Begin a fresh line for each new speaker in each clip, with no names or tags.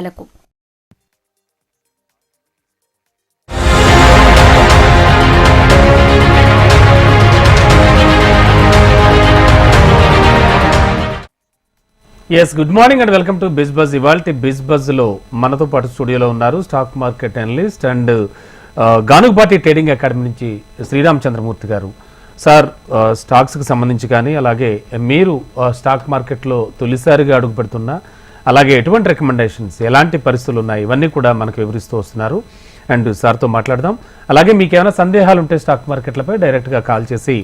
లకు
good morning and welcome to Biz Buzz. ఇవాల్టి Biz Buzz లో మనతో పాటు స్టూడియోలో ఉన్నారు stock market analyst and Ganugupati trading academy నుంచి శ్రీరామచంద్రమూర్తి గారు. సార్, స్టాక్స్కి సంబంధించి కానీ అలాగే మీరు స్టాక్ మార్కెట్లో తొలిసారిగా అడుగు పెడుతున్నా అలాగే ఎటువంటి రికమెండేషన్స్, ఎలాంటి పరిస్థితులు ఉన్నాయి, ఇవన్నీ కూడా మనకు వివరిస్తూ వస్తున్నారు. అండ్ సార్తో మాట్లాడదాం. అలాగే మీకు ఏమైనా సందేహాలు ఉంటే స్టాక్ మార్కెట్లపై డైరెక్ట్గా కాల్ చేసి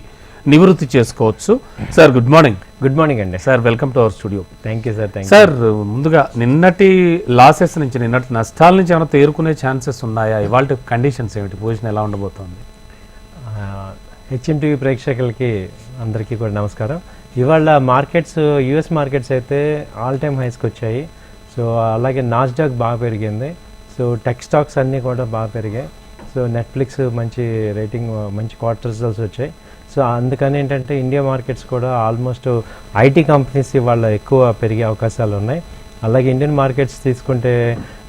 నివృత్తి చేసుకోవచ్చు. Sir good morning.
Good morning అండి.
Sir welcome to our studio.
Thank you sir.
Sir, ముందుగా నిన్నటి లాసెస్ నుంచి, నిన్నటి నష్టాల నుంచి ఏమైనా తేరుకునే ఛాన్సెస్ ఉన్నాయా? ఇవాళ కండిషన్స్ ఏమిటి, పొజిషన్ ఎలా ఉండబోతోంది?
హెచ్ఎంటీవీ ప్రేక్షకులకి అందరికీ కూడా నమస్కారం. ఇవాళ మార్కెట్స్, యూఎస్ మార్కెట్స్ అయితే ఆల్ టైమ్ హైస్కి వచ్చాయి. సో అలాగే నాస్డాక్ బాగా పెరిగింది. సో టెక్ స్టాక్స్ అన్నీ కూడా బాగా పెరిగాయి. సో నెట్ఫ్లిక్స్ మంచి రేటింగ్, మంచి క్వార్టర్ రిజల్ట్స్ వచ్చాయి. సో అందుకని ఏంటంటే ఇండియా మార్కెట్స్ కూడా ఆల్మోస్ట్ ఐటీ కంపెనీస్ ఇవాళ ఎక్కువ పెరిగే అవకాశాలు ఉన్నాయి. అలాగే ఇండియన్ మార్కెట్స్ తీసుకుంటే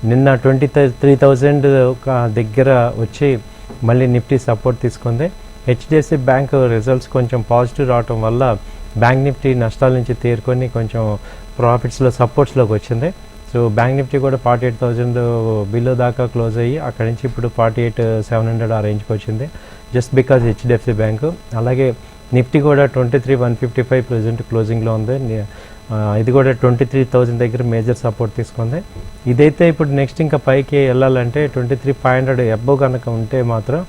నిన్న 23,000 దగ్గర వచ్చి మళ్ళీ నిఫ్టీ సపోర్ట్ తీసుకుంది. హెచ్డిఎఫ్సి బ్యాంక్ రిజల్ట్స్ కొంచెం పాజిటివ్ రావటం వల్ల బ్యాంక్ నిఫ్టీ నష్టాల నుంచి తేరుకొని కొంచెం ప్రాఫిట్స్లో సపోర్ట్స్లోకి వచ్చింది. సో బ్యాంక్ నిఫ్టీ కూడా 48,000 బిలో దాకా క్లోజ్ అయ్యి అక్కడి నుంచి ఇప్పుడు 48,700 ఆ రేంజ్కి వచ్చింది, జస్ట్ బికాజ్ హెచ్డిఎఫ్సి బ్యాంకు. అలాగే నిఫ్టీ కూడా 23,155 ప్రజెంట్ క్లోజింగ్లో ఉంది. ఇది కూడా 23,000 దగ్గర మేజర్ సపోర్ట్ తీసుకుంది. ఇదైతే ఇప్పుడు నెక్స్ట్ ఇంకా పైకి వెళ్ళాలంటే 23,500 అబోవ్ కనుక ఉంటే మాత్రం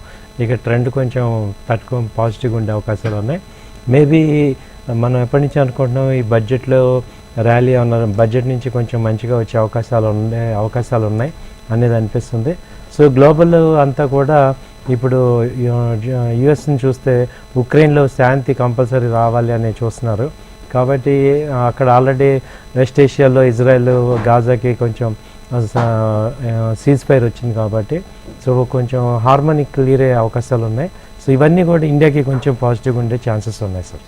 ఇక ట్రెండ్ కొంచెం పాజిటివ్గా ఉండే అవకాశాలు ఉన్నాయి. మేబీ మనం ఎప్పటి నుంచి అనుకుంటున్నాం ఈ బడ్జెట్లో ర్యాలీ అన్నారు, బడ్జెట్ నుంచి కొంచెం మంచిగా వచ్చే అవకాశాలు ఉన్నాయి అనేది అనిపిస్తుంది. సో గ్లోబల్ అంతా కూడా ఇప్పుడు యుఎస్ని చూస్తే ఉక్రెయిన్లో శాంతి కంపల్సరీ రావాలి అని చూస్తున్నారు. కాబట్టి అక్కడ ఆల్రెడీ వెస్ట్ ఏషియాలో ఇజ్రాయెల్ గాజాకి కొంచెం సీజ్ ఫైర్ వచ్చింది కాబట్టి సో కొంచెం హార్మోనిక్ క్లియర్ అయ్యే అవకాశాలు ఉన్నాయి. సో ఇవన్నీ కూడా ఇండియాకి కొంచెం పాజిటివ్గా ఉండే ఛాన్సెస్ ఉన్నాయి సార్.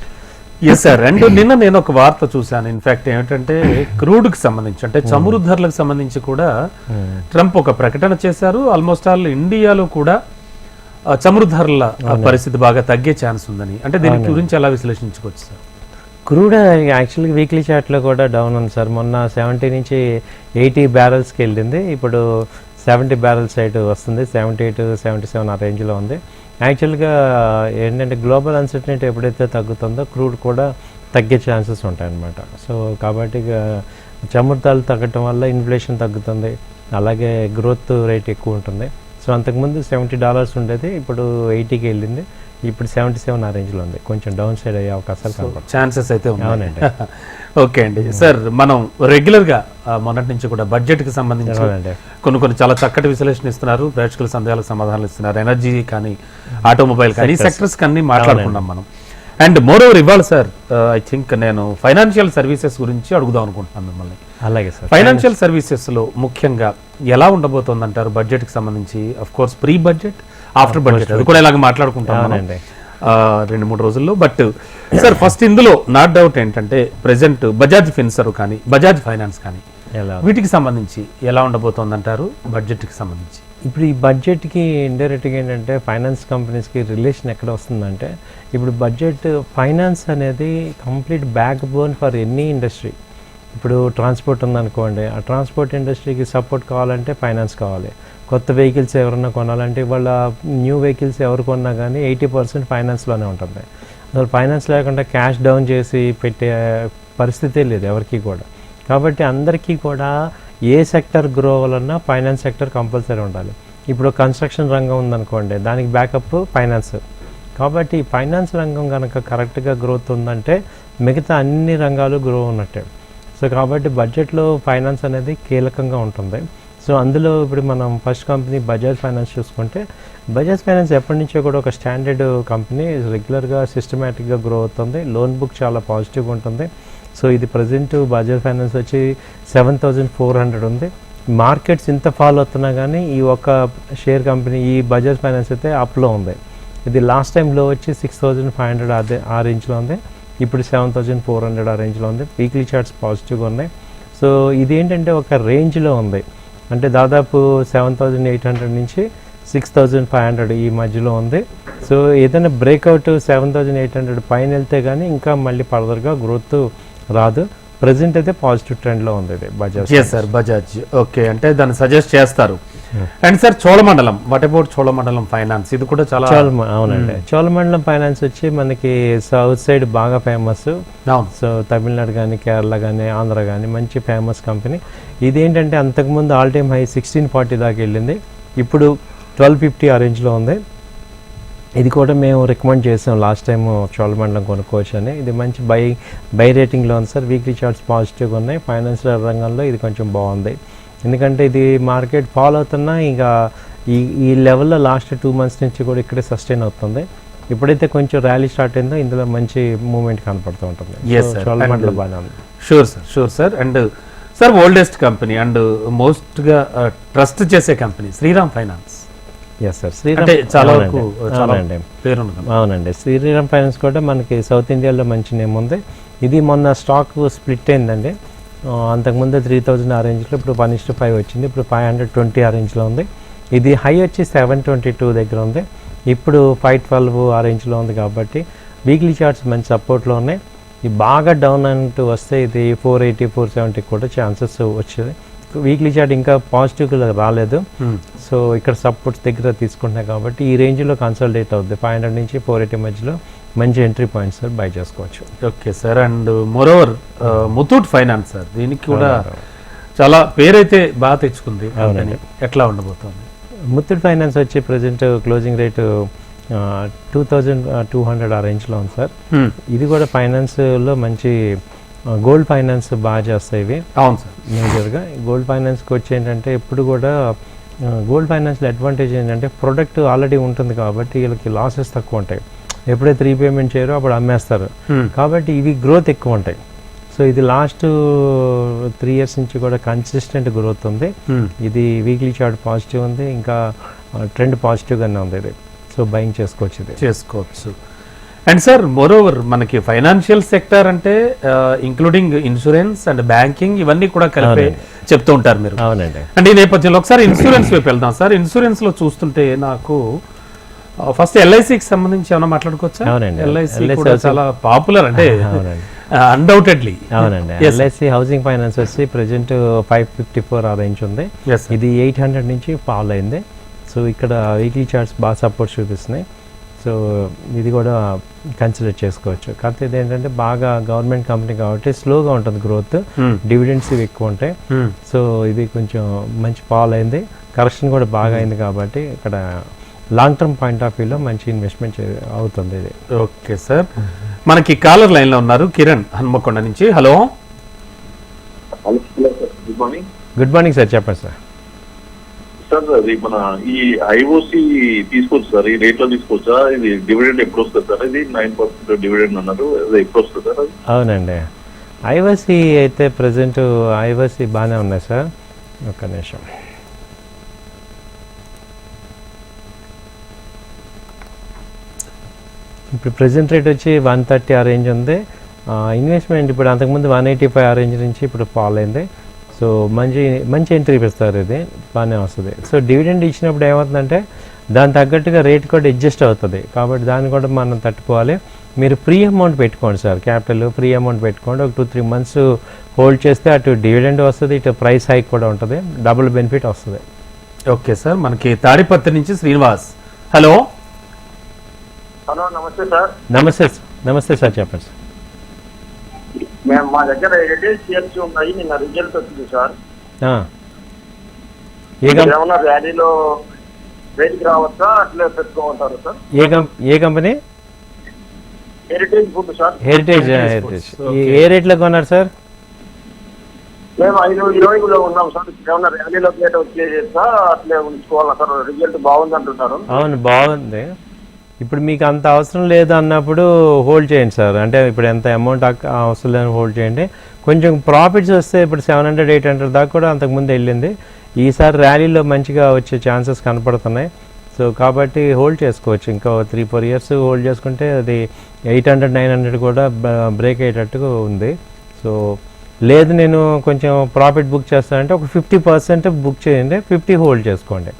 Yes sir. అండ్ నిన్న నేను ఒక వార్త చూశాను. ఇన్ఫాక్ట్ ఏమిటంటే క్రూడ్కి సంబంధించి, అంటే చమురు ధరలకు సంబంధించి కూడా ట్రంప్ ఒక ప్రకటన చేశారు. ఆల్మోస్ట్ ఆల్ ఇండియాలో కూడా చమురు ధరల పరిస్థితి బాగా తగ్గే ఛాన్స్ ఉందని, అంటే దీని గురించి ఎలా విశ్లేషించుకోవచ్చు సార్?
క్రూడ్ యాక్చువల్గా వీక్లీ చార్ట్లో కూడా డౌన్ ఉంది సార్. మొన్న 70 నుంచి 80 బ్యారెల్స్కి వెళ్ళింది. ఇప్పుడు 70 బ్యారెల్స్ సైడ్ వస్తుంది, 78, 77 ఆ రేంజ్లో ఉంది. యాక్చువల్గా ఏంటంటే గ్లోబల్ అన్సర్టనిటీ ఎప్పుడైతే తగ్గుతుందో క్రూడ్ కూడా తగ్గే ఛాన్సెస్ ఉంటాయన్నమాట. సో కాబట్టి చమురు ధరలు తగ్గటం వల్ల ఇన్ఫ్లేషన్ తగ్గుతుంది, అలాగే గ్రోత్ రేట్ ఎక్కువ ఉంటుంది. సో అంతకుముందు $70 ఉండేది, ఇప్పుడు 80కి వెళ్ళింది, ఇప్పుడు 77 ఆ రేంజ్లో ఉంది. కొంచెం డౌన్ సైడ్ అయ్యే అవకాశాలు కనపడతాయి,
ఛాన్సెస్ అయితే అవునండి. ఓకే అండి. సార్, మనం రెగ్యులర్గా మొన్నటి నుంచి కూడా బడ్జెట్కి సంబంధించి కొన్ని చాలా చక్కటి విశ్లేషణ ఇస్తున్నారు, ప్రేక్షకుల సందేహాలకు సమాధానాలు ఇస్తున్నారు. ఎనర్జీ కానీ, ఆటోమొబైల్ కానీ, సెక్టర్స్ కానీ మాట్లాడుకున్నాం మనం. అండ్ మోర్ ఓవర్ ఇవాళ సార్ ఐ థింక్ నేను ఫైనాన్షియల్ సర్వీసెస్ గురించి అడుగుదాం అనుకుంటున్నాను మిమ్మల్ని.
అలాగే సార్.
ఫైనాన్షియల్ సర్వీసెస్లో ముఖ్యంగా ఎలా ఉండబోతోంది అంటారు బడ్జెట్కి సంబంధించి? Of course pre budget, after budget అది కూడా ఇలాగ మాట్లాడుకుంటాం 2-3 రోజుల్లో. బట్ సార్, ఫస్ట్ ఇందులో నాట్ డౌట్ ఏంటంటే ప్రెసెంట్ బజాజ్ ఫిన్సర్వ్ కానీ, బజాజ్ ఫైనాన్స్ కానీ, వీటికి సంబంధించి ఎలా ఉండబోతోంది అంటారు బడ్జెట్కి సంబంధించి?
ఇప్పుడు ఈ బడ్జెట్కి ఇండైరెక్ట్గా ఏంటంటే ఫైనాన్స్ కంపెనీస్కి రిలేషన్ ఎక్కడ వస్తుందంటే, ఇప్పుడు బడ్జెట్ ఫైనాన్స్ అనేది complete back bone for any industry. ఇప్పుడు ట్రాన్స్పోర్ట్ ఉందనుకోండి, ఆ ట్రాన్స్పోర్ట్ ఇండస్ట్రీకి సపోర్ట్ కావాలంటే ఫైనాన్స్ కావాలి. కొత్త వెహికల్స్ ఎవరన్నా కొనాలంటే వాళ్ళ న్యూ వెహికల్స్ ఎవరు కొన్నా కానీ 80% ఫైనాన్స్లోనే ఉంటుంది. అసలు ఫైనాన్స్ లేకుండా క్యాష్ డౌన్ చేసి పెట్టే పరిస్థితే లేదు ఎవరికి కూడా. కాబట్టి అందరికీ కూడా ఏ సెక్టర్ గ్రో అవ్వాలన్నా ఫైనాన్స్ సెక్టర్ కంపల్సరీ ఉండాలి. ఇప్పుడు కన్స్ట్రక్షన్ రంగం ఉందనుకోండి, దానికి బ్యాకప్ ఫైనాన్స్. కాబట్టి ఫైనాన్స్ రంగం కనుక కరెక్ట్గా గ్రోత్ ఉందంటే మిగతా అన్ని రంగాలు గ్రో ఉన్నట్టే. సో కాబట్టి బడ్జెట్లో ఫైనాన్స్ అనేది కీలకంగా ఉంటుంది. సో అందులో ఇప్పుడు మనం ఫస్ట్ కంపెనీ బజాజ్ ఫైనాన్స్ చూసుకుంటే, బజాజ్ ఫైనాన్స్ ఎప్పటి నుంచో కూడా ఒక స్టాండర్డ్ కంపెనీ, రెగ్యులర్గా సిస్టమేటిక్గా గ్రో అవుతుంది. లోన్ బుక్ చాలా పాజిటివ్గా ఉంటుంది. సో ఇది ప్రజెంట్ బజాజ్ ఫైనాన్స్ వచ్చి 7,400 ఉంది. మార్కెట్స్ ఇంత ఫాలో అవుతున్నా కానీ ఈ ఒక షేర్ కంపెనీ, ఈ బజాజ్ ఫైనాన్స్ అయితే అప్లో ఉంది. ఇది లాస్ట్ టైం లో వచ్చి 6,500 అదే ఆ రేంజ్లో ఉంది, ఇప్పుడు 7,400 ఆ రేంజ్లో ఉంది. వీక్లీ చార్ట్స్ పాజిటివ్గా ఉన్నాయి. సో సో ఇదేంటంటే ఒక రేంజ్లో ఉంది, అంటే దాదాపు 7,800 నుంచి 6,500 ఈ మధ్యలో ఉంది. సో ఏదైనా బ్రేక్అవుట్ 7,800 పైన వెళ్తే కానీ ఇంకా మళ్ళీ ఫర్దర్గా గ్రోత్ రాదు. ప్రజెంట్ అయితే పాజిటివ్ ట్రెండ్లో ఉంది ఇది బజాజ్.
సార్ బజాజ్ ఓకే, అంటే దాన్ని సజెస్ట్ చేస్తారు. And sir Cholamandalam, what about Cholamandalam finance? ఇది కూడా చాలా
అవునండి. చోళమండలం ఫైనాన్స్ వచ్చి మనకి సౌత్ సైడ్ బాగా ఫేమస్. సో తమిళనాడు కానీ కేరళ కానీ ఆంధ్ర కానీ మంచి ఫేమస్ కంపెనీ. ఇదేంటంటే అంతకుముందు ఆల్ టైమ్ హై 1640 దాకా వెళ్ళింది, ఇప్పుడు 1250 ఆ రేంజ్లో ఉంది. ఇది కూడా మేము రికమెండ్ చేసాం లాస్ట్ టైం చోళమండలం కొనుక్కోవచ్చు అని. ఇది మంచి బై రేటింగ్లో ఉంది సార్. వీక్లీ చార్ట్స్ పాజిటివ్గా ఉన్నాయి. ఫైనాన్షియల్ రంగంలో ఇది కొంచెం బాగుంది, ఎందుకంటే ఇది మార్కెట్ ఫాలో అవుతున్నా ఇంకా ఈ లెవెల్లో లాస్ట్ 2 months నుంచి కూడా ఇక్కడే సస్టైన్ అవుతుంది. ఇప్పుడైతే కొంచెం ర్యాలీ స్టార్ట్ అయిందో ఇందులో మంచి మూవ్మెంట్ కనపడుతూ ఉంటుంది. చోళమండలం బాగా ఉంది.
Sure sir. And sir oldest company and మోస్ట్గా ట్రస్ట్ చేసే company Shriram finance.
Yes sir, Shriram అవునండి. శ్రీరామ్ ఫైనాన్స్ కూడా మనకి సౌత్ ఇండియాలో మంచి నేమ్ ఉంది. ఇది మొన్న స్టాక్ స్ప్లిట్ అయిందండి. అంతకుముందు 3,000 ఆ రేంజ్లో, ఇప్పుడు 1:5 వచ్చింది. ఇప్పుడు 520 ఆ రేంజ్లో ఉంది. ఇది హై వచ్చి 722 దగ్గర ఉంది, ఇప్పుడు 512 ఆ రేంజ్లో ఉంది. కాబట్టి వీక్లీ చార్ట్స్ మంచి సపోర్ట్లో ఉన్నాయి. ఇది బాగా డౌన్ అంటూ వస్తే ఇది 480, 470 కూడా ఛాన్సెస్ వచ్చేది. వీక్లీ చార్ట్ ఇంకా పాజిటివ్గా రాలేదు. సో ఇక్కడ సపోర్ట్స్ దగ్గర తీసుకుంటున్నాయి కాబట్టి ఈ రేంజ్లో కన్సల్టేట్ అవుతుంది. 500 నుంచి 480 మధ్యలో మంచి ఎంట్రీ పాయింట్స్ సార్, బై చేసుకోవచ్చు.
Okay sir. And moreover Muthoot finance sir, దీనికి కూడా చాలా పేరైతే బాగా తెచ్చుకుంది. ఎట్లా ఉండబోతుంది?
ముతూట్ ఫైనాన్స్ వచ్చి ప్రజెంట్ క్లోజింగ్ రేటు 2,200 ఆ రేంజ్లో ఉంది సార్. ఇది కూడా ఫైనాన్స్లో మంచి గోల్డ్ ఫైనాన్స్ బాగా చేస్తాయి ఇవి.
అవును సార్.
మేజర్గా గోల్డ్ ఫైనాన్స్కి వచ్చి ఏంటంటే ఎప్పుడు కూడా గోల్డ్ ఫైనాన్స్లో అడ్వాంటేజ్ ఏంటంటే ప్రొడక్ట్ ఆల్రెడీ ఉంటుంది కాబట్టి వీళ్ళకి లాసెస్ తక్కువ ఉంటాయి. ఎప్పుడైతే రీపేమెంట్ చేయరో అప్పుడు అమ్మేస్తారు, కాబట్టి ఇవి గ్రోత్ ఎక్కువ ఉంటాయి. సో ఇది లాస్ట్ 3 years నుంచి కూడా కన్సిస్టెంట్ గ్రోత్ ఉంది. ఇది వీక్లీ చార్ట్ పాజిటివ్ ఉంది, ఇంకా ట్రెండ్ పాజిటివ్గానే ఉంది ఇది. సో బయింగ్ చేసుకోవచ్చు, ఇది
చేసుకోవచ్చు. అండ్ సార్ మోరోవర్ మనకి ఫైనాన్షియల్ సెక్టర్ అంటే ఇంక్లూడింగ్ ఇన్సూరెన్స్ అండ్ బ్యాంకింగ్ ఇవన్నీ కూడా కలిపి చెప్తూ ఉంటారు మీరు.
అవునండి.
అంటే ఈ నేపథ్యంలో ఒకసారి ఇన్సూరెన్స్ వైపు వెళ్దాం సార్. ఇన్సూరెన్స్ లో చూస్తుంటే నాకు ఫస్ట్ ఎల్ఐసికి సంబంధించి ఏమైనా మాట్లాడుకోవచ్చా? ఎల్ఐసి కూడా చాలా పాపులర్, అంటే అన్డౌటెడ్లీ.
అవునండి. ఎల్ఐసి హౌసింగ్ ఫైనాన్స్ వచ్చి ప్రెజెంట్ 554 ఆ రేంజ్ ఉంది. ఇది 800 నుంచి ఫాల్ అయింది. సో ఇక్కడ వీక్లీ చార్ట్స్ బాగా సపోర్ట్ చూపిస్తున్నాయి. సో ఇది కూడా కన్సిడర్ చేసుకోవచ్చు. కాకపోతే ఇది ఏంటంటే బాగా గవర్నమెంట్ కంపెనీ కాబట్టి స్లోగా ఉంటుంది గ్రోత్, డివిడెండ్స్ ఇవి ఎక్కువ ఉంటాయి. సో ఇది కొంచెం మంచి ఫాల్ అయింది, కరెక్షన్ కూడా బాగా అయింది. కాబట్టి ఇక్కడ లాంగ్ టర్మ్ పాయింట్ ఆఫ్ వ్యూలో మంచి ఇన్వెస్ట్మెంట్ అవుతుంది ఇది.
Okay sir. మనకి కాలర్ లైన్లో ఉన్నారు కిరణ్ హన్మకొండ నుంచి. హలో.
గుడ్ మార్నింగ్ సార్, చెప్పండి సార్.
సార్ అది మన ఈ ఐఓసి తీసుకోవచ్చు సార్, ఈ రేట్ లో తీసుకోవచ్చా? ఇది డివిడెండ్ ఎప్పుడు వస్తుంది సార్? ఇది 9% డివిడెండ్ అన్నారు, ఎప్పుడు వస్తుంది సార్?
అవునండి. ఐఓసి అయితే ప్రజెంట్ ఐఓసి బాగానే ఉన్నాయి సార్. ఒక్క నిమిషం. ఇప్పుడు ప్రజెంట్ రేట్ వచ్చి 130 ఆ రేంజ్ ఉంది. ఇన్వెస్ట్మెంట్ ఇప్పుడు అంతకుముందు 185 ఆ రేంజ్ నుంచి ఇప్పుడు ఫాల్ అయింది. సో మంచి ఎంట్రీ ఇస్తారు, ఇది బాగానే వస్తుంది. సో డివిడెండ్ ఇచ్చినప్పుడు ఏమవుతుందంటే దాని తగ్గట్టుగా రేట్ కూడా అడ్జస్ట్ అవుతుంది, కాబట్టి దాన్ని కూడా మనం తట్టుకోవాలి. మీరు ఫ్రీ అమౌంట్ పెట్టుకోండి సార్, క్యాపిటల్ ఫ్రీ అమౌంట్ పెట్టుకోండి. ఒక 2-3 months హోల్డ్ చేస్తే అటు డివిడెండ్ వస్తుంది, ఇటు ప్రైస్ హైక్ కూడా ఉంటుంది, డబుల్ బెనిఫిట్ వస్తుంది.
Okay sir. మనకి తాడిపత్రి నుంచి శ్రీనివాస్. హలో.
హలో, నమస్తే సార్.
నమస్తే సార్, చెప్పండి సార్.
మేము మా దగ్గర షేర్స్ ఉన్నాయి, నిన్న రిజల్ట్ వచ్చింది సార్. ఏమన్నా ర్యాలీలో రేట్కి రావచ్చా, అట్లే పెట్టుకోమంటారు సార్?
ఏ కంపెనీ?
Heritage food sir.
హెరిటేజ్. ఏ రేట్లో కొన్నారు సార్?
మేము 5:20 ఉన్నాం సార్. ఏమన్నా ర్యాలీలో రేట్ వచ్చేసా, అట్లే ఉంచుకోవాలా సార్? రిజల్ట్ బాగుంది అంటున్నారు.
అవును, బాగుంది. ఇప్పుడు మీకు అంత అవసరం లేదు అన్నప్పుడు హోల్డ్ చేయండి సార్. అంటే ఇప్పుడు ఎంత అమౌంట్ అవసరం లేని హోల్డ్ చేయండి. కొంచెం ప్రాఫిట్స్ వస్తే ఇప్పుడు 700-800 దాకా కూడా అంతకుముందు వెళ్ళింది. ఈసారి ర్యాలీలో మంచిగా వచ్చే ఛాన్సెస్ కనపడుతున్నాయి. సో కాబట్టి హోల్డ్ చేసుకోవచ్చు. ఇంకా 3-4 years హోల్డ్ చేసుకుంటే అది 800-900 కూడా బ్రేక్ అయ్యేటట్టుగా ఉంది. సో లేదు నేను కొంచెం ప్రాఫిట్ బుక్ చేస్తానంటే ఒక 50% బుక్ చేయండి, 50 హోల్డ్ చేసుకోండి,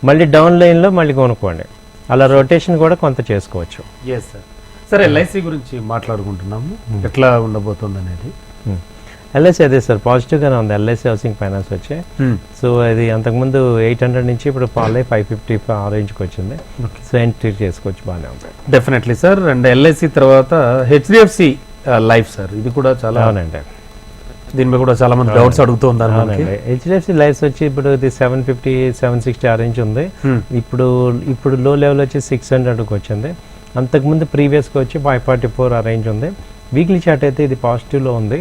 మళ్ళీ డౌన్ లైన్లో మళ్ళీ కొనుక్కోండి. అలా రొటేషన్ కూడా కొంత చేసుకోవచ్చు.
Yes sir. సరే, ఎల్ఐసి గురించి మాట్లాడుకుంటున్నాము, ఎట్లా ఉండబోతుంది అనేది.
ఎల్ఐసి అదే సార్, పాజిటివ్గానే ఉంది. ఎల్ఐసి హౌసింగ్ ఫైనాన్స్ వచ్చి సో అది అంతకుముందు 800 నుంచి ఇప్పుడు పాలే 550 ఆ రేంజ్కి వచ్చింది. సో ఎంట్రీ చేసుకోవచ్చు, బాగానే ఉంది.
Definitely sir. అండ్ ఎల్ఐసి తర్వాత హెచ్డిఎఫ్సి లైఫ్ సార్, ఇది కూడా చాలా,
అవునండి,
దీనిపై కూడా చాలా మంది డౌట్స్ అడుగుతూ ఉన్నారు.
హెచ్డిఎఫ్సి లైఫ్ వచ్చి ఇప్పుడు ఇది 750 760 ఆ రేంజ్ ఉంది. ఇప్పుడు లో లెవెల్ వచ్చి 600కి వచ్చింది. అంతకుముందు ప్రీవియస్గా వచ్చి 544 ఆ రేంజ్ ఉంది. వీక్లీ చార్ట్ అయితే ఇది పాజిటివ్లో ఉంది.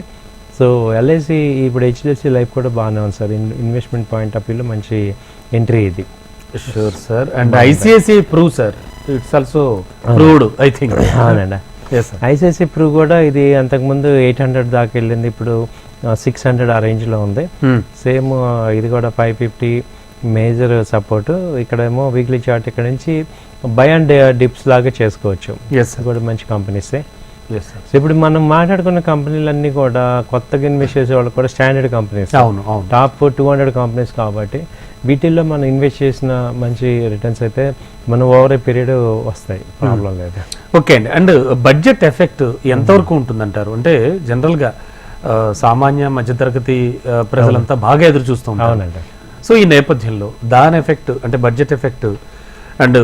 సో ఎల్ఐసి ఇప్పుడు హెచ్డిఎఫ్సి లైఫ్ కూడా బాగానే ఉంది సార్. ఇన్వెస్ట్మెంట్ పాయింట్ ఆఫ్ వ్యూలో మంచి ఎంట్రీ ఇది.
Sure sir. And ICICI prove sir, it's also proved I think.
అవునండి, ఐసిఐసిఐ ప్రూవ్ కూడా ఇది అంతకుముందు 800 దాకా వెళ్ళింది, ఇప్పుడు 600 ఆ రేంజ్లో ఉంది. సేమ్ ఇది కూడా 550 మేజర్ సపోర్ట్. ఇక్కడేమో వీక్లీ చార్ట్ ఇక్కడ నుంచి బై అండ్ డిప్స్ లాగా చేసుకోవచ్చు. కూడా మంచి కంపెనీసే. సో ఇప్పుడు మనం మాట్లాడుకున్న కంపెనీలన్నీ కూడా కొత్తగా ఇన్వెస్ట్ చేసే వాళ్ళు కూడా స్టాండర్డ్ కంపెనీస్, టాప్ 200 కంపెనీస్ కాబట్టి వీటిల్లో మనం ఇన్వెస్ట్ చేసిన మంచి రిటర్న్స్ అయితే మనం ఓవర్ ఏ పీరియడ్ వస్తాయి, ప్రాబ్లం లేదు.
ఓకే అండి. అండ్ బడ్జెట్ ఎఫెక్ట్ ఎంతవరకు ఉంటుందంటారు? అంటే జనరల్గా సామాన్య మధ్యతరగతి ప్రజలంతా బాగా ఎదురు చూస్తూ ఉంటారు.
అవునండి.
సో ఈ నేపథ్యంలో దాని ఎఫెక్ట్ అంటే బడ్జెట్ ఎఫెక్ట్ అండ్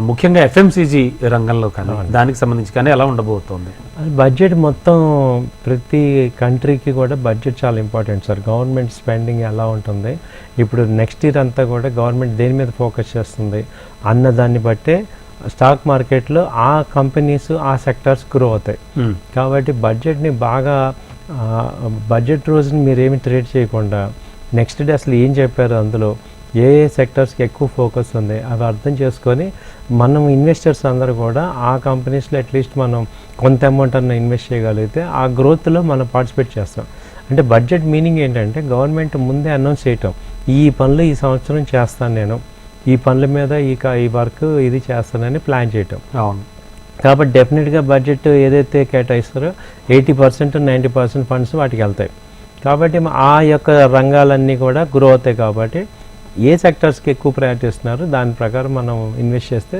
ముఖ్యంగా ఎఫ్ఎంసీజీ రంగంలో కానీ దానికి సంబంధించి కానీ ఎలా ఉండబోతోంది?
బడ్జెట్ మొత్తం ప్రతి కంట్రీకి కూడా బడ్జెట్ చాలా ఇంపార్టెంట్ సార్. గవర్నమెంట్ స్పెండింగ్ ఎలా ఉంటుంది, ఇప్పుడు నెక్స్ట్ ఇయర్ అంతా కూడా గవర్నమెంట్ దేని మీద ఫోకస్ చేస్తుంది అన్న దాన్ని బట్టే స్టాక్ మార్కెట్లో ఆ కంపెనీస్ ఆ సెక్టార్స్ గ్రో అవుతాయి. కాబట్టి బడ్జెట్ని బాగా బడ్జెట్ రోజుని మీరేమి ట్రేడ్ చేయకుండా నెక్స్ట్ డే అసలు ఏం చెప్పారు, అందులో ఏ ఏ సెక్టర్స్కి ఎక్కువ ఫోకస్ ఉంది అవి అర్థం చేసుకొని మనం ఇన్వెస్టర్స్ అందరూ కూడా ఆ కంపెనీస్లో అట్లీస్ట్ మనం కొంత అమౌంట్ అన్న ఇన్వెస్ట్ చేయగలిగితే ఆ గ్రోత్లో మనం పార్టిసిపేట్ చేస్తాం. అంటే బడ్జెట్ మీనింగ్ ఏంటంటే గవర్నమెంట్ ముందే అనౌన్స్ చేయటం, ఈ పనులు ఈ సంవత్సరం చేస్తాను, నేను ఈ పనుల మీద ఈ వర్క్ ఇది చేస్తానని ప్లాన్ చేయటం.
అవును.
కాబట్టి డెఫినెట్గా బడ్జెట్ ఏదైతే కేటాయిస్తారో 80% 90% ఫండ్స్ వాటికి వెళ్తాయి. కాబట్టి ఆ యొక్క రంగాలన్నీ కూడా గ్రో అవుతాయి. కాబట్టి ఏ సెక్టర్స్కి ఎక్కువ ప్రయారిటీ ఇస్తున్నారు దాని ప్రకారం మనం ఇన్వెస్ట్ చేస్తే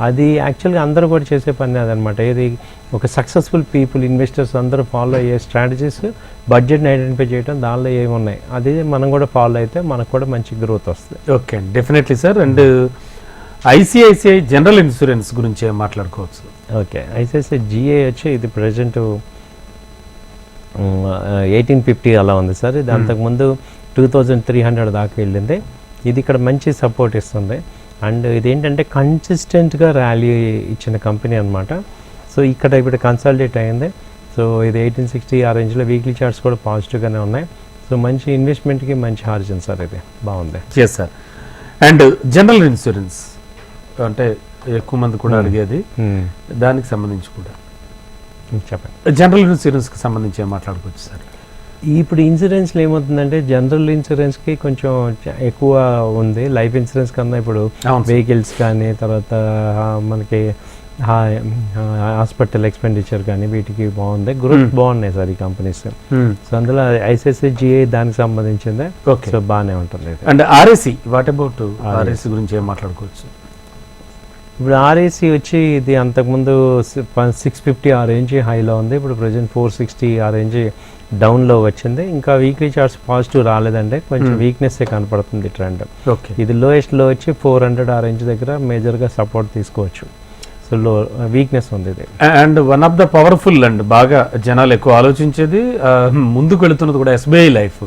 అది యాక్చువల్గా అందరూ కూడా చేసే పని అదనమాట. ఏది ఒక సక్సెస్ఫుల్ పీపుల్ ఇన్వెస్టర్స్ అందరూ ఫాలో అయ్యే స్ట్రాటజీస్, బడ్జెట్ని ఐడెంటిఫై చేయడం, దానిలో ఏమున్నాయి అది మనం కూడా ఫాలో అయితే మనకు కూడా మంచి గ్రోత్ వస్తుంది.
Okay, definitely sir. And ICICI general insurance గురించి మాట్లాడుకోవచ్చు.
ఓకే, ఐసిఐసిఐ జిఏ వచ్చి ఇది ప్రజెంట్ 1850 అలా ఉంది సార్. ఇది అంతకుముందు 2300 దాకా వెళ్ళింది. ఇది ఇక్కడ మంచి సపోర్ట్ ఇస్తుంది. అండ్ ఇదేంటంటే కన్సిస్టెంట్గా ర్యాలీ ఇచ్చిన కంపెనీ అనమాట. సో ఇక్కడ ఇప్పుడు కన్సాలిడేట్ అయింది. సో ఇది 1860 ఆ రేంజ్లో వీక్లీ చార్ట్స్ కూడా పాజిటివ్గానే ఉన్నాయి. సో మంచి ఇన్వెస్ట్మెంట్కి మంచి హార్జన్ సార్, ఇది బాగుంది.
Yes sir. And general insurance అంటే ఎక్కువ మంది కూడా అడిగేది, దానికి సంబంధించి కూడా
చెప్పండి.
జనరల్ ఇన్సూరెన్స్కి సంబంధించి ఏం మాట్లాడుకోవచ్చు సార్?
ఇప్పుడు ఇన్సూరెన్స్లో ఏమవుతుందంటే జనరల్ ఇన్సూరెన్స్కి కొంచెం ఎక్కువ ఉంది లైఫ్ ఇన్సూరెన్స్ కన్నా. ఇప్పుడు వెహికల్స్ కానీ తర్వాత మనకి హాస్పిటల్ ఎక్స్పెండిచర్ కానీ వీటికి బాగుంది, గ్రోత్ బాగున్నాయి సార్ ఈ కంపెనీస్. సో అందులో ఐసిఐసిఐ జిఐ దానికి సంబంధించిందే. ఓకే, సో బాగానే ఉంటుంది.
And RAC, what about RAC గురించి ఏం మాట్లాడుకోవచ్చు?
ఇప్పుడు ఆర్ఏసి వచ్చి ఇది అంతకుముందు 650 ఆ రేంజ్ హైలో ఉంది. ఇప్పుడు ప్రజెంట్ 460 ఆ రేంజ్ డౌన్లో వచ్చింది. ఇంకా వీక్లీ చార్ట్స్ పాజిటివ్ రాలేదంటే కొంచెం వీక్నెస్ కనపడుతుంది ట్రెండ్.
ఓకే,
ఇది లోయెస్ట్లో వచ్చి 400 ఆ రేంజ్ దగ్గర మేజర్గా సపోర్ట్ తీసుకోవచ్చు. సో లో వీక్నెస్ ఉంది ఇది.
And one of the powerful and బాగా జనాలు ఎక్కువ ఆలోచించేది ముందుకు వెళుతున్నది కూడా ఎస్బీఐ లైఫ్.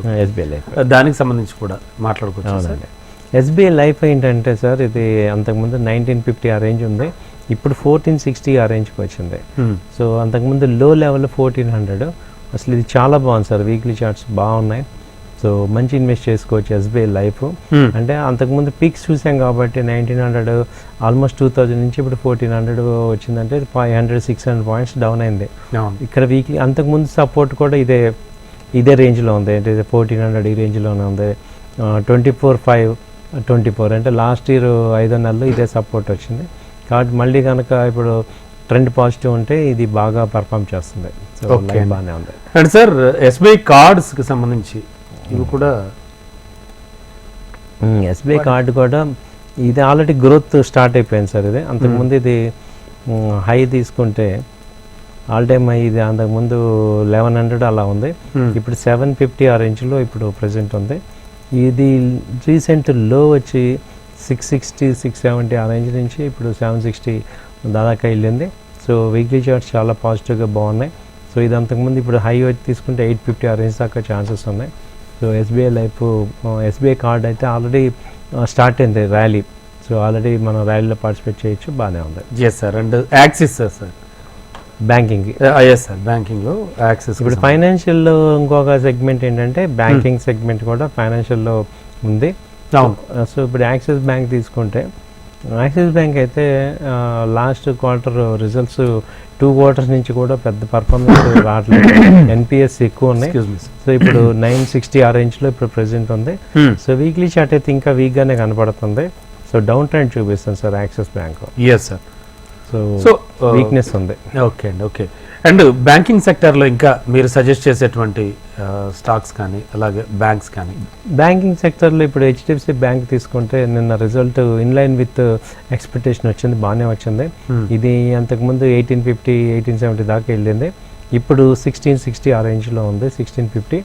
దానికి సంబంధించి కూడా మాట్లాడుకోవచ్చు.
ఎస్బీఐ లైఫ్ ఏంటంటే సార్ ఇది అంతకుముందు 1950 ఆ రేంజ్ ఉంది, ఇప్పుడు 1460 ఆ రేంజ్కి వచ్చింది. సో అంతకుముందు లో లెవెల్ 1400. అసలు ఇది చాలా బాగుంది సార్, వీక్లీ చార్ట్స్ బాగున్నాయి. సో మంచి ఇన్వెస్ట్ చేసుకోవచ్చు ఎస్బీఐ లైఫ్. అంటే అంతకుముందు పీక్స్ చూసాం కాబట్టి 1900 ఆల్మోస్ట్ 2000 నుంచి ఇప్పుడు 1400 వచ్చిందంటే 500-600 పాయింట్స్ డౌన్ అయింది. ఇక్కడ వీక్లీ అంతకుముందు సపోర్ట్ కూడా ఇదే రేంజ్లో ఉంది, అంటే 1400 ఈ రేంజ్లోనే ఉంది. 24,524 అంటే లాస్ట్ ఇయర్ 5 నెలలు ఇదే సపోర్ట్ వచ్చింది. కాబట్టి మళ్ళీ కనుక ఇప్పుడు ట్రెండ్ పాజిటివ్ ఉంటే ఇది బాగా పర్ఫామ్ చేస్తుంది. So
Okay.
బాగానే ఉంది.
అండ్ సార్ ఎస్బీఐ కార్డ్స్కి సంబంధించి ఇవి కూడా
ఎస్బీఐ కార్డు కూడా ఇది ఆల్రెడీ గ్రోత్ స్టార్ట్ అయిపోయింది సార్. ఇది అంతకుముందు ఇది హై తీసుకుంటే ఆల్ టైమ్ హై ఇది అంతకుముందు 1100 అలా ఉంది. ఇప్పుడు 750 ఆ రేంజ్లో ఇప్పుడు ప్రెసెంట్ ఉంది. ఇది రీసెంట్ లో వచ్చి 660 670 ఆ రేంజ్ నుంచి ఇప్పుడు 760 దాదాపు వెళ్ళింది. సో వీక్లీ చార్ట్స్ చాలా పాజిటివ్గా బాగున్నాయి. సో ఇది అంతకుముందు ఇప్పుడు హై వచ్చి తీసుకుంటే 850 ఆ రేంజ్ దాకా ఛాన్సెస్ ఉన్నాయి. సో ఎస్బీఐ కార్డ్ అయితే ఆల్రెడీ స్టార్ట్ అయింది ర్యాలీ. సో ఆల్రెడీ మనం ర్యాలీలో పార్టిసిపేట్ చేయొచ్చు, బాగానే ఉంది.
Yes sir. And Axis sir
banking,
yes sir, బ్యాంకింగ్లో యాక్సిస్.
ఇప్పుడు ఫైనాన్షియల్లో ఇంకొక సెగ్మెంట్ ఏంటంటే బ్యాంకింగ్ సెగ్మెంట్ కూడా ఫైనాన్షియల్లో ఉంది. సో ఇప్పుడు యాక్సిస్ బ్యాంక్ తీసుకుంటే యాక్సిస్ బ్యాంక్ అయితే లాస్ట్ క్వార్టర్ రిజల్ట్స్ 2 quarters నుంచి కూడా పెద్ద పర్ఫార్మెన్స్ రావట్లేదు. ఎన్పిఎస్ ఎక్కువ ఉన్నాయి. సో ఇప్పుడు 960 ఆ రేంజ్లో ఇప్పుడు ప్రెసెంట్ ఉంది. సో వీక్లీ చార్ట్ అయితే ఇంకా వీక్గానే కనపడుతుంది. సో డౌన్ ట్రెండ్ చూపిస్తుంది sir Axis bank.
Yes sir.
So weakness ఉంది.
ఓకే అండి, ఓకే. అండ్ బ్యాంకింగ్ సెక్టర్లో ఇంకా మీరు సజెస్ట్ చేసేటువంటి స్టాక్స్ కానీ అలాగే బ్యాంక్స్ కానీ?
బ్యాంకింగ్ సెక్టర్లో ఇప్పుడు హెచ్డిఎఫ్సి బ్యాంక్ తీసుకుంటే నిన్న result in line with expectation వచ్చింది, బాగానే వచ్చింది. ఇది అంతకుముందు 1850 1870 దాకా వెళ్ళింది. ఇప్పుడు 1660 ఆ రేంజ్లో ఉంది, 1650.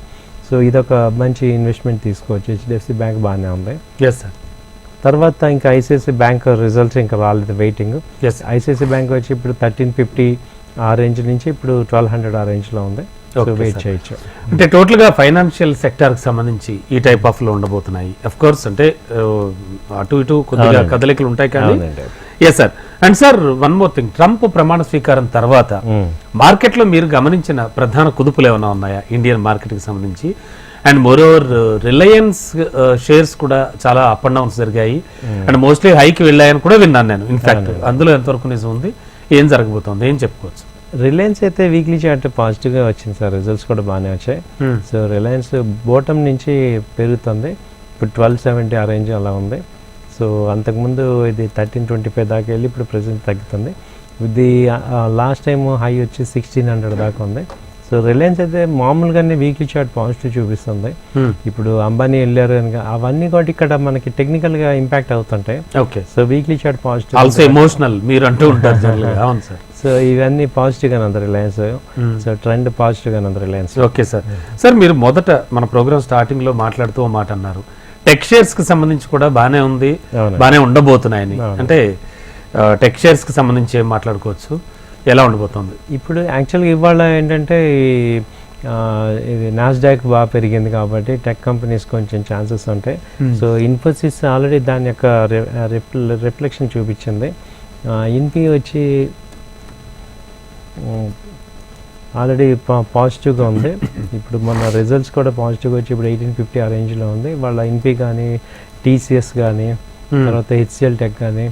సో ఇదొక మంచి ఇన్వెస్ట్మెంట్ తీసుకోవచ్చు. హెచ్డిఎఫ్సి బ్యాంక్ బాగానే ఉంది.
Yes sir.
తర్వాత ఇంకా ఐసిఐసి బ్యాంక్ రిజల్ట్స్ ఇంకా రాలేదు, వెయిటింగ్. ఐసిఐసి బ్యాంక్ వచ్చి ఇప్పుడు 1350 ఆ రేంజ్ నుంచి ఇప్పుడు 1200 ఆ రేంజ్లో ఉంది. వెయిట్ చేయొచ్చు.
అంటే టోటల్గా ఫైనాన్షియల్ సెక్టార్కి సంబంధించి ఈ టైప్ ఆఫ్ లో ఉండబోతున్నాయి. అఫ్ కోర్స్ అంటే అటు ఇటు కొద్దిగా కదలికలు ఉంటాయి కానీ. Yes sir. And sir one more thing, Trump ప్రమాణ స్వీకారం తర్వాత మార్కెట్లో మీరు గమనించిన ప్రధాన కుదుపులు ఏమైనా ఉన్నాయా ఇండియన్ మార్కెట్కి సంబంధించి? అండ్ మోరోవర్ రిలయన్స్ షేర్స్ కూడా చాలా అప్ అండ్ డౌన్స్ జరిగాయి అండ్ మోస్ట్లీ హైకి వెళ్ళాయని కూడా విన్నాను నేను. ఇన్ఫాక్ట్ అందులో ఎంతవరకు నిజం ఉంది, ఏం జరగబోతోంది, ఏం చెప్పుకోవచ్చు?
రిలయన్స్ అయితే వీక్లీ చార్ట్ పాజిటివ్గా వచ్చింది సార్, రిజల్ట్స్ కూడా బాగానే వచ్చాయి. సో రిలయన్స్ బాటమ్ నుంచి పెరుగుతుంది, ఇప్పుడు 1270 ఆ రేంజ్ అలా ఉంది. సో అంతకుముందు ఇది 1325 దాకా వెళ్ళి ఇప్పుడు ప్రెసెంట్ తగ్గుతుంది. ఇది లాస్ట్ టైం హై వచ్చి 1600 దాకా ఉంది. సో రిలయన్స్ అయితే మామూలుగానే వీక్లీ చార్ట్ పాజిటివ్ చూపిస్తుంది. ఇప్పుడు అంబానీ వెళ్ళారు కనుక అవన్నీ కూడా ఇక్కడ మనకి టెక్నికల్ గా ఇంపాక్ట్ అవుతుంటాయి.
Okay.
So weekly chart positive,
also emotional మీరు అంటూ ఉంటారు జనరల్గా. అవును సార్.
సో ఇవన్నీ పాజిటివ్ గానే ఉంది రిలయన్స్. సో ట్రెండ్ పాజిటివ్ గానే ఉంది రిలయన్స్.
Okay sir. సార్ మీరు మొదట మన ప్రోగ్రామ్ స్టార్టింగ్ లో మాట్లాడుతూ ఓ మాట అన్నారు, టెక్ షేర్స్ కి సంబంధించి కూడా బాగానే ఉంది, బాగానే ఉండబోతున్నాయని. అంటే టెక్ షేర్స్ కి సంబంధించి ఏం మాట్లాడుకోవచ్చు, ఎలా ఉండబోతుంది?
ఇప్పుడు యాక్చువల్గా ఇవాళ ఏంటంటే ఇది నాస్డాక్ బాగా పెరిగింది కాబట్టి టెక్ కంపెనీస్ కొంచెం ఛాన్సెస్ ఉంటాయి. సో ఇన్ఫోసిస్ ఆల్రెడీ దాని యొక్క రిఫ్లెక్షన్ చూపించింది. ఇన్పి వచ్చి ఆల్రెడీ పాజిటివ్గా ఉంది. ఇప్పుడు మన రిజల్ట్స్ కూడా పాజిటివ్గా వచ్చి ఇప్పుడు 1850 ఆ రేంజ్లో ఉంది. వాళ్ళ ఇన్పి కానీ టీసీఎస్ కానీ తర్వాత హెచ్సిఎల్ టెక్ కానీ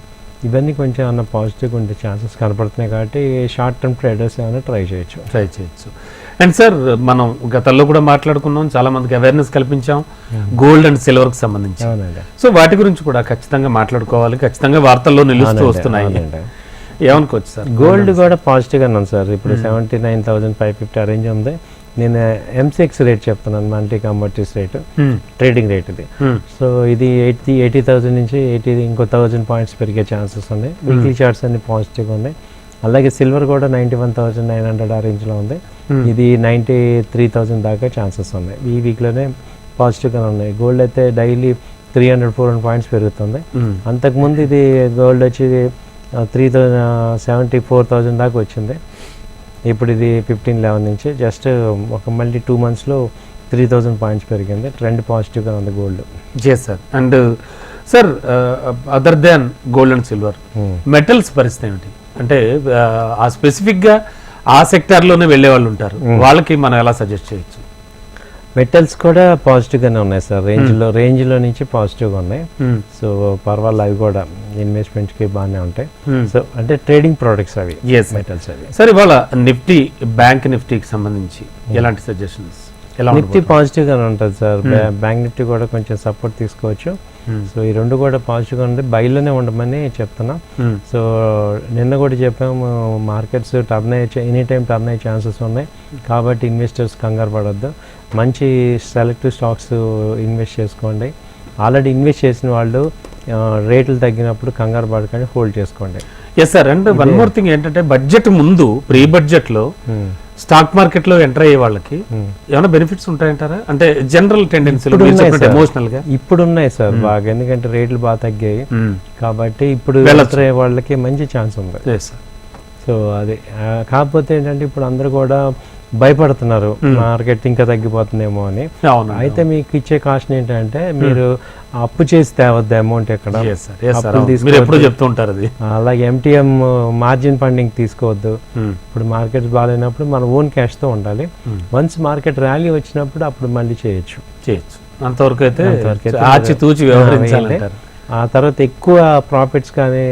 ఇవన్నీ కొంచెం అన్న పాజిటివ్గా ఉండే ఛాన్సెస్ కనపడుతున్నాయి కాబట్టి షార్ట్ టర్మ్ ట్రేడర్స్ ఏమైనా ట్రై చేయొచ్చు.
అండ్ సార్ మనం గతంలో కూడా మాట్లాడుకున్నాం, చాలా మందికి అవేర్నెస్ కల్పించాం గోల్డ్ అండ్ సిల్వర్ కి సంబంధించి. సో వాటి గురించి కూడా ఖచ్చితంగా మాట్లాడుకోవాలి, ఖచ్చితంగా వార్తల్లో నిలుస్తూ వస్తున్నాయి. ఏమనుకోవచ్చు సార్?
గోల్డ్ కూడా పాజిటివ్గానే ఉంది సార్. ఇప్పుడు 79,550 ఆ రేంజ్ ఉంది. నేను ఎంసెక్స్ రేట్ చెప్తున్నాను, multi commodities rate, trading rate ఇది. సో ఇది 80,000 నుంచి 80 ఇంకో 1000 పాయింట్స్ పెరిగే ఛాన్సెస్ ఉన్నాయి. వీక్లీ చార్ట్స్ అన్ని పాజిటివ్గా ఉన్నాయి. అలాగే సిల్వర్ కూడా 91,900 ఆ రేంజ్లో ఉంది. ఇది 93,000 దాకా ఛాన్సెస్ ఉన్నాయి. ఈ వీక్లోనే పాజిటివ్గానే ఉన్నాయి. గోల్డ్ అయితే డైలీ 300-400 పాయింట్స్ పెరుగుతుంది. అంతకుముందు ఇది గోల్డ్ వచ్చి 3,74,000 దాకా వచ్చింది. ఇప్పుడు ఇది 15-11 నుంచి జస్ట్ ఒక మళ్ళీ 2 monthsలో 3,000 పాయింట్స్ పెరిగింది. ట్రెండ్ పాజిటివ్గా ఉంది gold.
J sir. And sir other than gold and silver metals పరిస్థితి ఏమిటి? అంటే ఆ స్పెసిఫిక్గా ఆ సెక్టార్లోనే వెళ్ళే వాళ్ళు ఉంటారు, వాళ్ళకి మనం ఎలా సజెస్ట్ చేయొచ్చు?
మెటల్స్ కూడా పాజిటివ్గానే ఉన్నాయి సార్. రేంజ్లో నుంచి పాజిటివ్గా ఉన్నాయి. సో పర్వాలేదు, అవి కూడా ఇన్వెస్ట్మెంట్కి బాగానే ఉంటాయి. సో అంటే ట్రేడింగ్ ప్రోడక్ట్స్ అవి మెటల్స్ అవి.
సార్ ఇవాళ నిఫ్టీ, బ్యాంక్ నిఫ్టీకి సంబంధించి ఎలాంటి సజెషన్స్?
నిఫ్టీ పాజిటివ్గానే ఉంటుంది సార్. బ్యాంక్ నిఫ్టీ కూడా కొంచెం సపోర్ట్ తీసుకోవచ్చు. సో ఈ రెండు కూడా పాజిటివ్గా ఉంది, బయలునే ఉండమని చెప్తున్నాం. సో నిన్న కూడా చెప్పాము, మార్కెట్స్ టర్న్ అయ్యే ఎనీ టైం టర్న్ అయ్యే ఛాన్సెస్ ఉన్నాయి, కాబట్టి ఇన్వెస్టర్స్ కంగారు పడొద్దు, మంచి సెలెక్టివ్ స్టాక్స్ ఇన్వెస్ట్ చేసుకోండి. ఆల్రెడీ ఇన్వెస్ట్ చేసిన వాళ్ళు రేట్లు తగ్గినప్పుడు కంగారు పడకండి, హోల్డ్ చేసుకోండి.
Yes sir. And one more thing ఏంటంటే, బడ్జెట్ ముందు ప్రీ బడ్జెట్ లో స్టాక్ మార్కెట్ లో ఎంటర్ అయ్యే వాళ్ళకి ఏమైనా బెనిఫిట్స్ ఉంటాయంటారా? అంటే జనరల్ టెండెన్సీలు ఎమోషనల్ గా
ఇప్పుడు ఉన్నాయి సార్ బాగా, ఎందుకంటే రేట్లు బాగా తగ్గాయి కాబట్టి ఇప్పుడు వాళ్ళకి మంచి ఛాన్స్ ఉంది. సో అది కాకపోతే ఏంటంటే ఇప్పుడు అందరూ కూడా భయపడుతున్నారు మార్కెట్ ఇంకా తగ్గిపోతుందేమో అని. అయితే మీకు ఇచ్చే కాస్ట్ ఏంటంటే, మీరు అప్పు చేసి తేవద్దు అమౌంట్ ఎక్కడ, అలాగే MTM మార్జిన్ ఫండింగ్ తీసుకోవద్దు. ఇప్పుడు మార్కెట్ బాగాలేనప్పుడు మన ఓన్ క్యాష్ తో ఉండాలి. వన్స్ మార్కెట్ ర్యాలీ వచ్చినప్పుడు అప్పుడు మళ్ళీ చేయొచ్చు.
అంతవరకు అయితే
ఆ తర్వాత ఎక్కువ ప్రాఫిట్స్ కానీ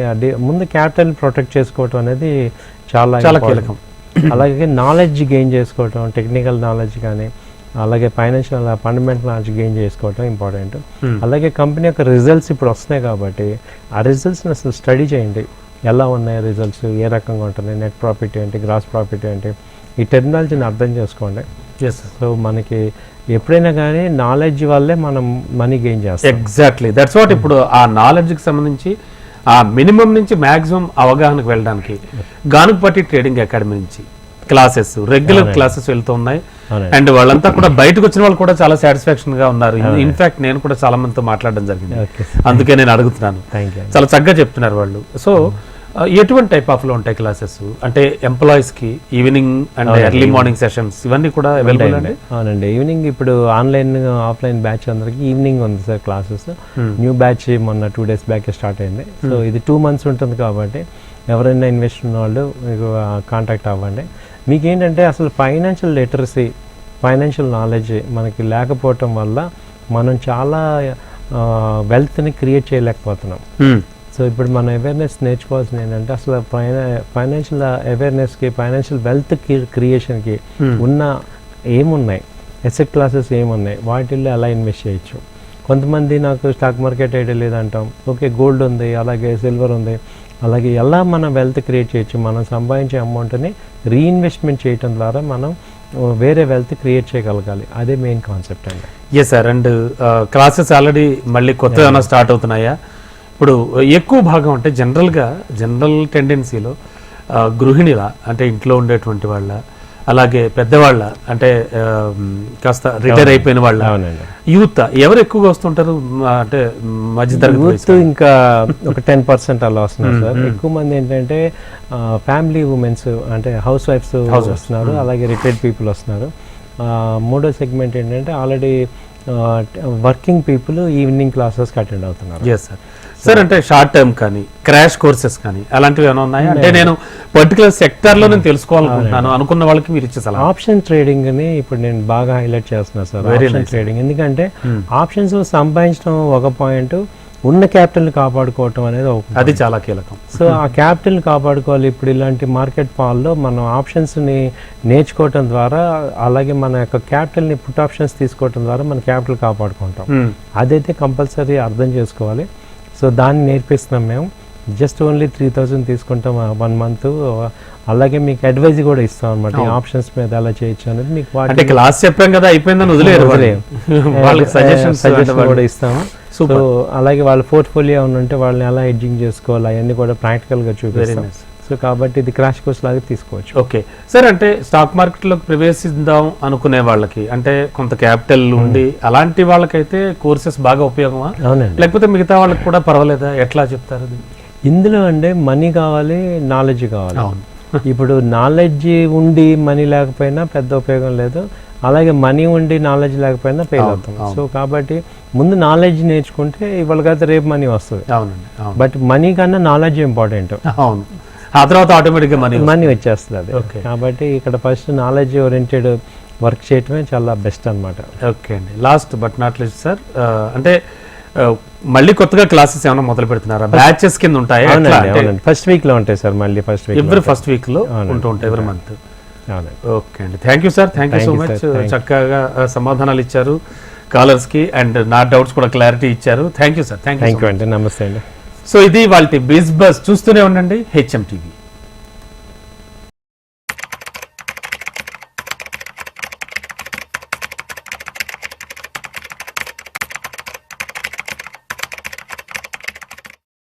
ముందు క్యాపిటల్ ప్రొటెక్ట్ చేసుకోవటం అనేది చాలా కీలకం. అలాగే నాలెడ్జ్ గెయిన్ చేసుకోవటం, టెక్నికల్ నాలెడ్జ్ కానీ అలాగే ఫైనాన్షియల్ ఫండమెంటల్ నాలెడ్జ్ గెయిన్ చేసుకోవటం ఇంపార్టెంట్. అలాగే కంపెనీ యొక్క రిజల్ట్స్ ఇప్పుడు వస్తున్నాయి కాబట్టి ఆ రిజల్ట్స్ని అసలు స్టడీ చేయండి, ఎలా ఉన్నాయి రిజల్ట్స్, ఏ రకంగా ఉంటుంది, నెట్ ప్రాఫిట్ ఏంటి, గ్రాస్ ప్రాఫిట్ ఏంటి, ఈ టెక్నాలజీని అర్థం చేసుకోండి. సో మనకి ఎప్పుడైనా కానీ నాలెడ్జ్ వల్లే మనం మనీ గెయిన్ చేస్తాం.
Exactly, that's what. ఇప్పుడు ఆ నాలెడ్జ్కి సంబంధించి ఆ మినిమం నుంచి మ్యాక్సిమం అవగాహనకు వెళ్ళడానికి గానుగపాటి ట్రేడింగ్ అకాడమీ నుంచి క్లాసెస్, రెగ్యులర్ క్లాసెస్ వెళ్తూ ఉన్నాయి. అండ్ వాళ్ళంతా కూడా బయటకు వచ్చిన వాళ్ళు కూడా చాలా సాటిస్ఫాక్షన్ గా ఉన్నారు. ఇన్ఫాక్ట్ నేను కూడా చాలా మందితో మాట్లాడడం జరిగింది, అందుకే నేను అడుగుతున్నాను. చాలా చక్కగా చెప్తున్నారు వాళ్ళు. సో ఎటువంటి టైప్ ఆఫ్ లో ఉంటాయి క్లాసెస్? అంటే ఎంప్లాయీస్ కి evening and early morning sessions ఇవన్నీ కూడా అవైలబుల్ అండి?
అవునండి, ఈవినింగ్ ఇప్పుడు ఆన్లైన్ ఆఫ్లైన్ బ్యాచ్ అందరికి ఈవినింగ్ ఉంది సార్ క్లాసెస్. న్యూ బ్యాచ్ మొన్న 2 days బ్యాక్ స్టార్ట్ అయింది. సో ఇది 2 months ఉంటుంది కాబట్టి ఎవరైనా ఇన్వెస్ట్ ఉన్న వాళ్ళు మీకు కాంటాక్ట్ అవ్వండి. మీకు ఏంటంటే అసలు ఫైనాన్షియల్ లిటరసీ, ఫైనాన్షియల్ నాలెడ్జ్ మనకి లేకపోవటం వల్ల మనం చాలా వెల్త్ని క్రియేట్ చేయలేకపోతున్నాం. సో ఇప్పుడు మన అవేర్నెస్ నేర్చుకోవాల్సింది ఏంటంటే, అసలు ఫైనాన్షియల్ అవేర్నెస్కి, ఫైనాన్షియల్ వెల్త్ క్రియేషన్కి ఉన్న ఏమున్నాయి, ఎసెట్ క్లాసెస్ ఏమున్నాయి, వాటిల్లో ఎలా ఇన్వెస్ట్ చేయొచ్చు. కొంతమంది నాకు స్టాక్ మార్కెట్ ఐడియా లేదంటాం, ఓకే గోల్డ్ ఉంది, అలాగే సిల్వర్ ఉంది, అలాగే ఎలా మనం వెల్త్ క్రియేట్ చేయొచ్చు, మనం సంపాదించే అమౌంట్ని రీఇన్వెస్ట్మెంట్ చేయడం ద్వారా మనం వేరే వెల్త్ క్రియేట్ చేయగలగాలి. అదే మెయిన్ కాన్సెప్ట్ అండి.
Yes sir. And classes already మళ్ళీ కొత్తగా స్టార్ట్ అవుతున్నాయా? ఇప్పుడు ఎక్కువ భాగం అంటే జనరల్ టెండెన్సీలో గృహిణిల, అంటే ఇంట్లో ఉండేటువంటి వాళ్ళ, అలాగే పెద్దవాళ్ళ, అంటే కాస్త రిటైర్ అయిపోయిన వాళ్ళ, యూత్ ఎవరు ఎక్కువగా వస్తుంటారు? అంటే మధ్యతరగతి
ఇంకా ఒక 10% అలా వస్తున్నారు సార్. ఎక్కువ మంది ఏంటంటే ఫ్యామిలీ ఉమెన్స్, అంటే హౌస్ వైఫ్స్ వస్తున్నారు, అలాగే రిటైర్డ్ పీపుల్ వస్తున్నారు. మూడో సెగ్మెంట్ ఏంటంటే ఆల్రెడీ వర్కింగ్ పీపుల్ ఈవినింగ్ క్లాసెస్కి అటెండ్ అవుతున్నారు.
Yes sir. సార్ అంటే షార్ట్ టర్మ్ కానీ క్రాష్ కోర్సెస్ కానీ అలాంటివి ఏమైనా ఉన్నాయా? అంటే నేను పర్టికులర్ సెక్టర్ లో నేను తెలుసుకోవాలనుకుంటున్నాను అనుకున్న వాళ్ళకి మీరు ఇచ్చే సలహా.
ఆప్షన్ ట్రేడింగ్ అని ఇప్పుడు నేను బాగా హైలైట్ చేస్తున్నా సార్. ఆప్షన్ ట్రేడింగ్ ఎందుకంటే ఆప్షన్స్ లో సంపాదించడం ఒక పాయింట్, ఉన్న క్యాపిటల్ కాపాడుకోవటం అనేది
అది చాలా కీలకం.
సో ఆ క్యాపిటల్ కాపాడుకోవాలి. ఇప్పుడు ఇలాంటి మార్కెట్ ఫాల్లో మనం ఆప్షన్స్ ని నేర్చుకోవటం ద్వారా, అలాగే మన యొక్క క్యాపిటల్ ని పుట్ ఆప్షన్స్ తీసుకోవటం ద్వారా మన క్యాపిటల్ కాపాడుకుంటాం. అదైతే కంపల్సరీ అర్థం చేసుకోవాలి. సో దాన్ని నేర్పిస్తున్నాం మేము. జస్ట్ ఓన్లీ 3000 తీసుకుంటాం 1 month. అలాగే మీకు అడ్వైజ్ కూడా ఇస్తాం అనమాట, ఆప్షన్స్ మీద ఎలా చేయొచ్చు అనేది. మీకు
అంటే క్లాస్ చెప్పాం కదా అయిపోయిందని వదిలేరు,
సజెషన్స్ కూడా ఇస్తాము. సో అలాగే వాళ్ళ పోర్ట్ఫోలియో ఉంటే వాళ్ళని ఎలా హెడ్జింగ్ చేసుకోవాలి అవన్నీ కూడా ప్రాక్టికల్ గా చూపిస్తాం. సో కాబట్టి ఇది క్రాష్ కోర్స్ లాగా తీసుకోవచ్చు.
Okay sir. అంటే స్టాక్ మార్కెట్ లోకి ప్రవేశిద్దాం అనుకునే వాళ్ళకి, అంటే కొంత క్యాపిటల్ ఉండి అలాంటి వాళ్ళకైతే కోర్సెస్ బాగా ఉపయోగమా, లేకపోతే మిగతా వాళ్ళకి కూడా పర్వాలేదా? ఎట్లా చెప్తారు
ఇందులో? అంటే మనీ కావాలి, నాలెడ్జ్ కావాలి. ఇప్పుడు నాలెడ్జ్ ఉండి మనీ లేకపోయినా పెద్ద ఉపయోగం లేదు, అలాగే మనీ ఉండి నాలెడ్జ్ లేకపోయినా ఫెయిల్ అవుతాం. సో కాబట్టి ముందు నాలెడ్జ్ నేర్చుకుంటే ఇవాళ కదా రేపు మనీ వస్తుంది. బట్ మనీ కన్నా నాలెడ్జ్ ఇంపార్టెంట్.
అవును, ఆ తర్వాత ఆటోమేటిక్గా మనీ
వచ్చేస్తుంది అది. కాబట్టి ఇక్కడ ఫస్ట్ నాలెడ్జ్ ఓరియంటెడ్ వర్క్ చేయటమే చాలా బెస్ట్ అనమాట.
ఓకే అండి. Last but not least sir, అంటే మళ్ళీ కొత్తగా క్లాసెస్ ఏమైనా మొదలు పెడుతున్నారా? బ్యాచెస్ కింద ఉంటాయి?
ఫస్ట్ వీక్ లో ఉంటాయి సార్. మళ్ళీ
ఫస్ట్ వీక్ లో ఉంటూ ఉంటాయి ఎవరి మంత్. ఓకే అండి. Thank you sir, thank you so much. చక్కగా సమాధానాలు ఇచ్చారు. కాలర్స్ కి అండ్ నా డౌట్స్ కూడా క్లారిటీ ఇచ్చారు. Thank you sir.
Thank you అండి. నమస్తే అండి.
సో ఇది వాళ్ళ బిజ్ బస్. చూస్తూనే ఉండండి హెచ్ఎం టీవీ.